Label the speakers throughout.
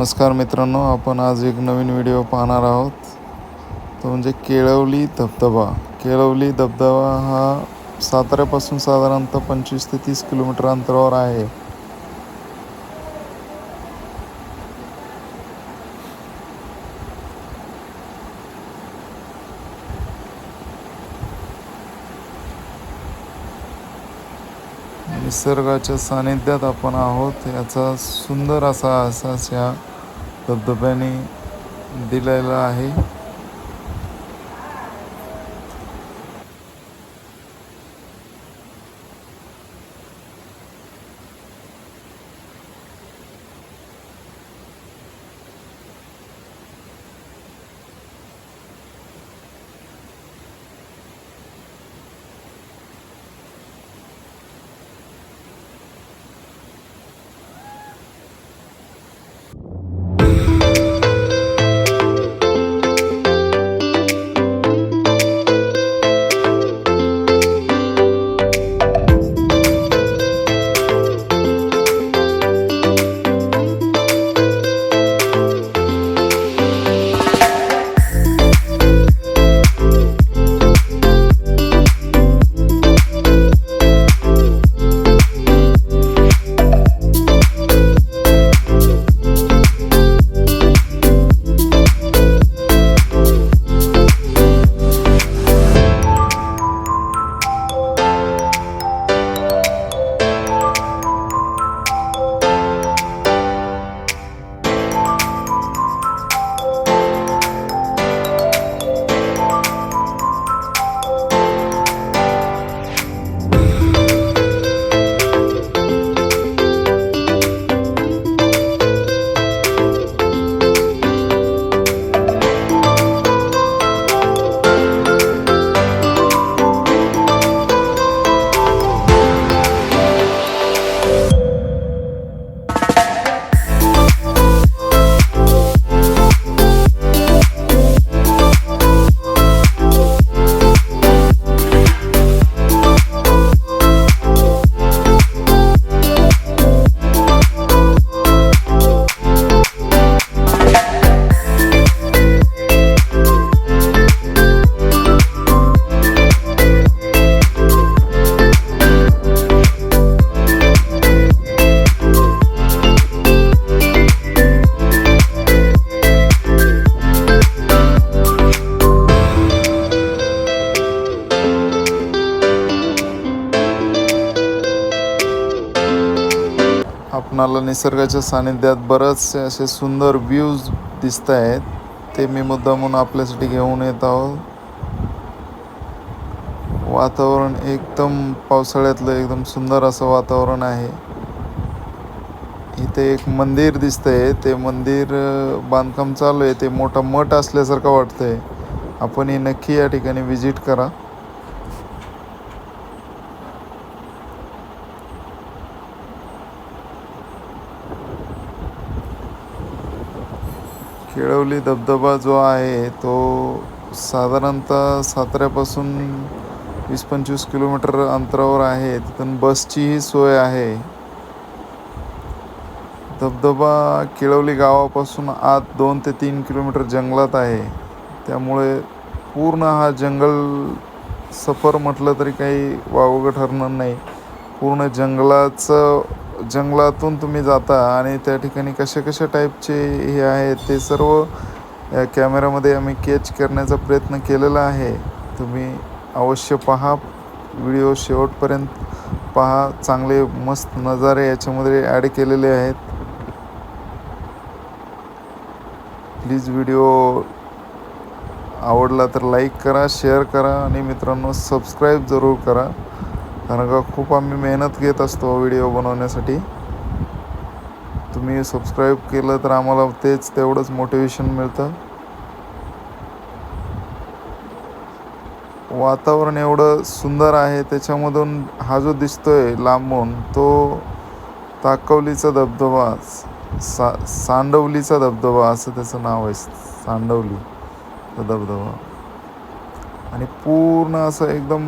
Speaker 1: नमस्कार मित्रांनो, आपण आज एक नवीन व्हिडिओ पाहणार आहोत. तो म्हणजे केळवली धबधबा. केळवली धबधबा हा साताऱ्यापासून साधारणतः 25 ते 30 किलोमीटर अंतरावर आहे. निसर्गाच्या सानिध्यात आपण आहोत. याचा सुंदर असा अहसास या धबधब्याने दिलेला आहे. आपणाला निसर्गाच्या सानिध्यात बरेचसे असे सुंदर व्ह्यूज दिसत आहेत. ते मी मुद्दामून आपल्यासाठी घेऊन येत आहोत. वातावरण एकदम पावसाळ्यातलं एकदम सुंदर असं वातावरण आहे. इथे एक मंदिर दिसतंय. ते मंदिर बांधकाम चालू आहे. ते मोठा मठ असल्यासारखं वाटतंय. आपण नक्की या ठिकाणी व्हिजिट करा. केळवली धबधबा जो आहे तो साधारणतः साताऱ्यापासून 20-25 किलोमीटर अंतरावर आहे. तिथून बसचीही सोय आहे. धबधबा केळवली गावापासून आत 2 ते 3 किलोमीटर जंगलात आहे. त्यामुळे पूर्ण हा जंगल सफर म्हटलं तरी काही वावगं ठरणार नाही. पूर्ण जंगलातून तुम्ही जाता आणि त्या ठिकाणी कशा टाईपचे हे आहेत ते सर्व या कॅमेऱ्यामध्ये आम्ही कॅच करण्याचा प्रयत्न केलेला आहे. तुम्ही अवश्य पहा, व्हिडिओ शेवटपर्यंत पहा. चांगले मस्त नजारे याच्यामध्ये ॲड केलेले आहेत. प्लीज व्हिडिओ आवडला तर लाईक करा, शेअर करा आणि मित्रांनो सबस्क्राईब जरूर करा. कारण का खूप आम्ही मेहनत घेत असतो व्हिडिओ बनवण्यासाठी. तुम्ही सबस्क्राईब केलं तर आम्हाला तेवढंच मोटिवेशन मिळतं. वातावरण एवढं सुंदर आहे. त्याच्यामधून हा जो दिसतोय लांबून तो ताकवलीचा धबधबा, सांडवलीचा धबधबा असं त्याचं नाव आहे. सांडवली धबधबा. आणि पूर्ण असं एकदम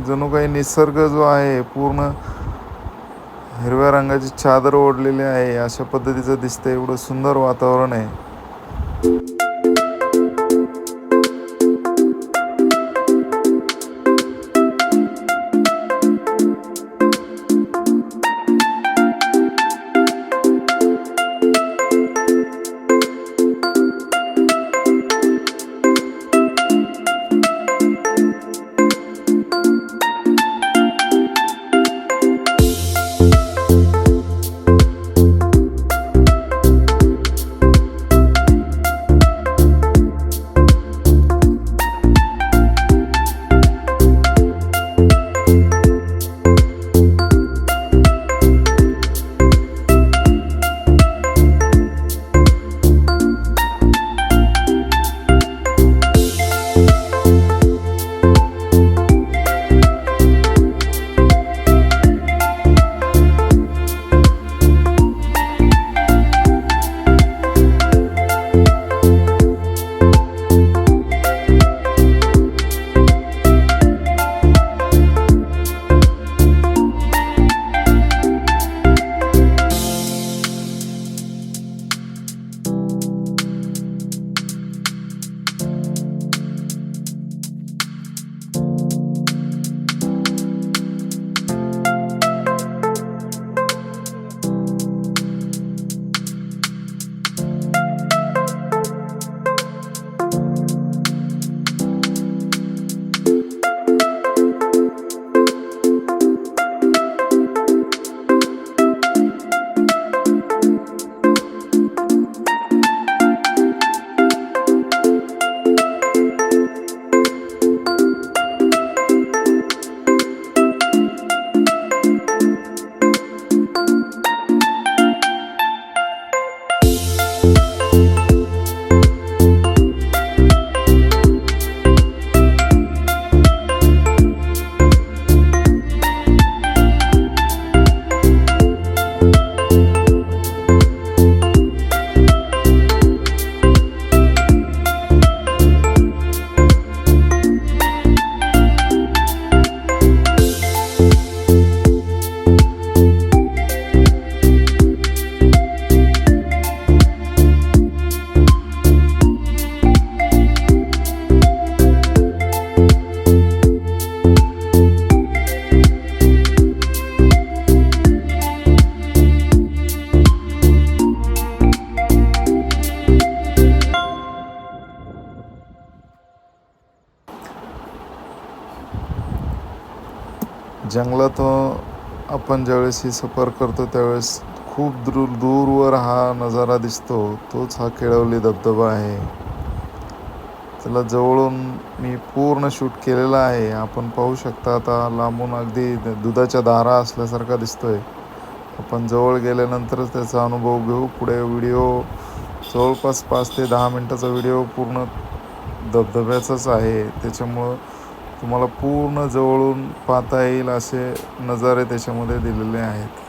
Speaker 1: जणू काही निसर्ग जो आहे पूर्ण हिरव्या रंगाची चादर ओढलेली आहे, अशा पद्धतीचं दिसतंय. एवढं सुंदर वातावरण आहे. जंगलातून आपण ज्यावेळेस ही सफर करतो त्यावेळेस खूप दूरवर हा नजारा दिसतो. तोच हा केळवली धबधबा आहे. त्याला जवळून मी पूर्ण शूट केलेला आहे. आपण पाहू शकता आता लांबून अगदी दुधाच्या धारा असल्यासारखा दिसतोय. आपण जवळ गेल्यानंतरच त्याचा अनुभव घेऊ. पुढे व्हिडिओ जवळपास 5 ते 10 मिनटाचा व्हिडिओ पूर्ण धबधब्याचाच आहे. त्याच्यामुळं तुम्हाला पूर्ण जवळून पाहता येईल असे नजारे त्याच्यामध्ये दिलेले आहेत.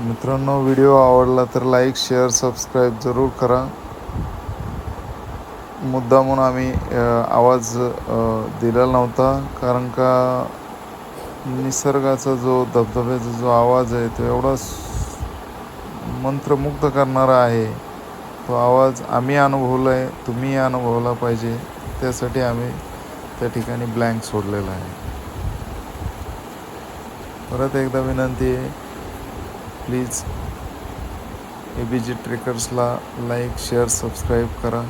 Speaker 1: मित्रांनो, व्हिडिओ आवडला तर लाईक, शेअर, सबस्क्राईब जरूर करा. मुद्दामून आम्ही आवाज दिलेला नव्हता, कारण का निसर्गाचा जो धबधब्याचा जो आवाज आहे तो एवढा मंत्रमुग्ध करणारा आहे. तो आवाज आम्ही अनुभवला आहे, तुम्ही अनुभवला पाहिजे, त्यासाठी आम्ही त्या ठिकाणी ब्लँक सोडलेला आहे. परत एकदा विनंती आहे, प्लीज ABG ट्रेकर्सला लाईक, शेअर, सबस्क्राईब करा.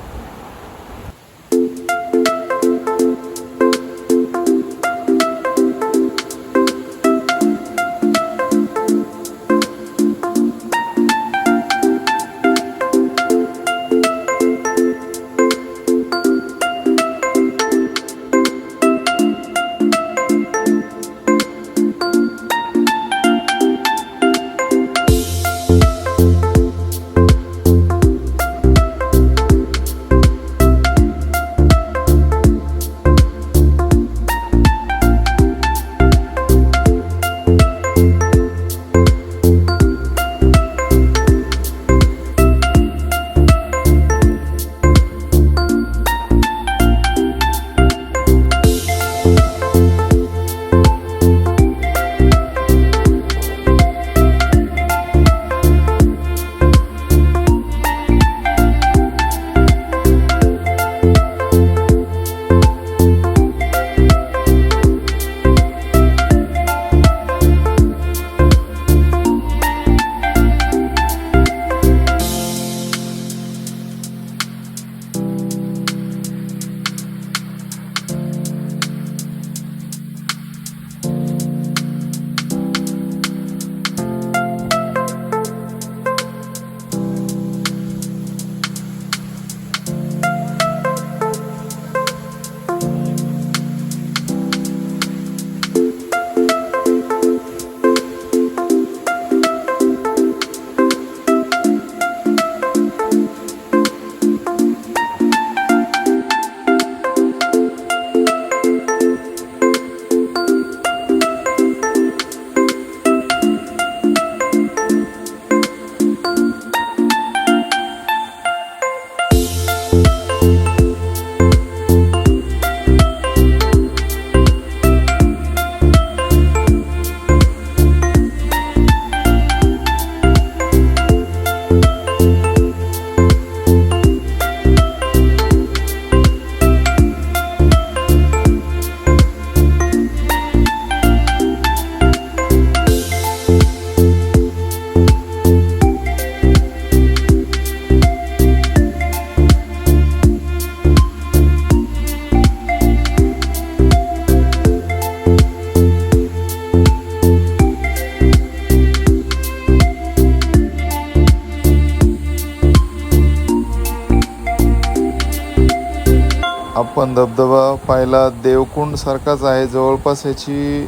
Speaker 1: आपण धबधबा पाहिला, देवकुंड सारखाच आहे. जवळपास याची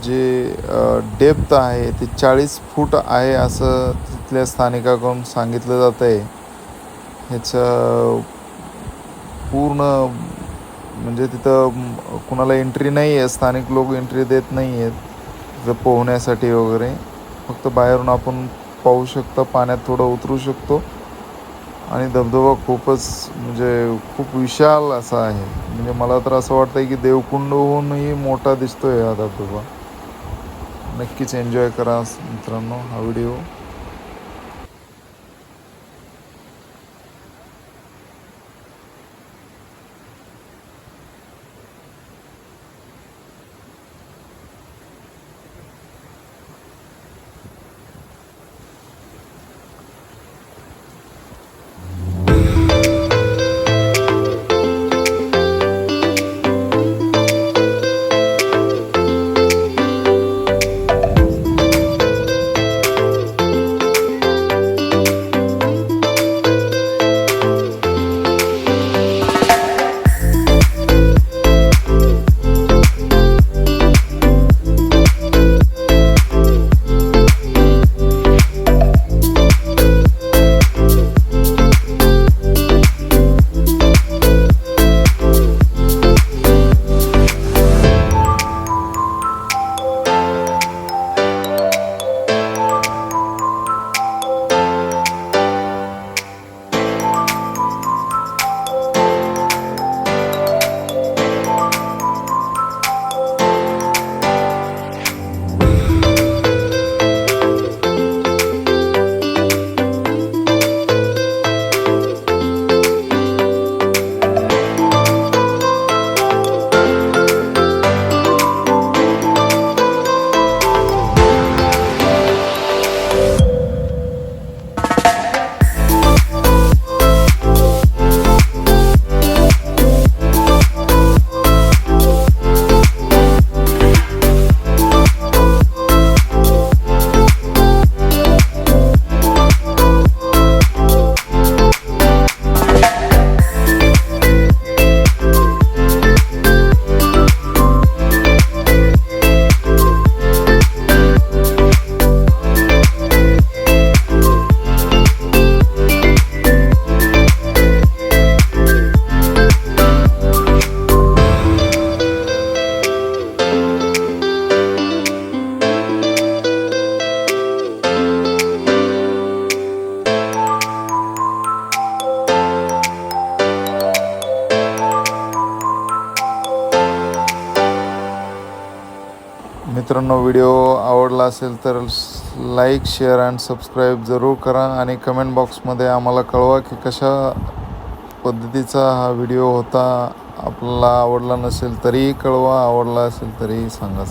Speaker 1: जे डेप्थ आहे ती 40 फूट आहे असं तिथल्या स्थानिकाकडून सांगितलं जात आहे. ह्याचं पूर्ण म्हणजे तिथं कुणाला एंट्री नाही आहे, स्थानिक लोक एंट्री देत नाही आहेत तिथं पोहण्यासाठी वगैरे. फक्त बाहेरून आपण पाहू शकतो, पाण्यात थोडं उतरू शकतो. आणि धबधबा खूपच म्हणजे खूप विशाल असा आहे. म्हणजे मला तर असं वाटतं की देवकुंडहूनही मोठा दिसतोय हा धबधबा. नक्कीच एन्जॉय करा मित्रांनो हा व्हिडिओ. मित्रांनो, व्हिडिओ आवडला असेल तर लाईक, शेअर अँड सबस्क्राईब जरूर करा आणि कमेंट बॉक्समध्ये आम्हाला कळवा की कशा पद्धतीचा हा व्हिडिओ होता. आपल्याला आवडला नसेल तरीही कळवा, आवडला असेल तरीही सांगा.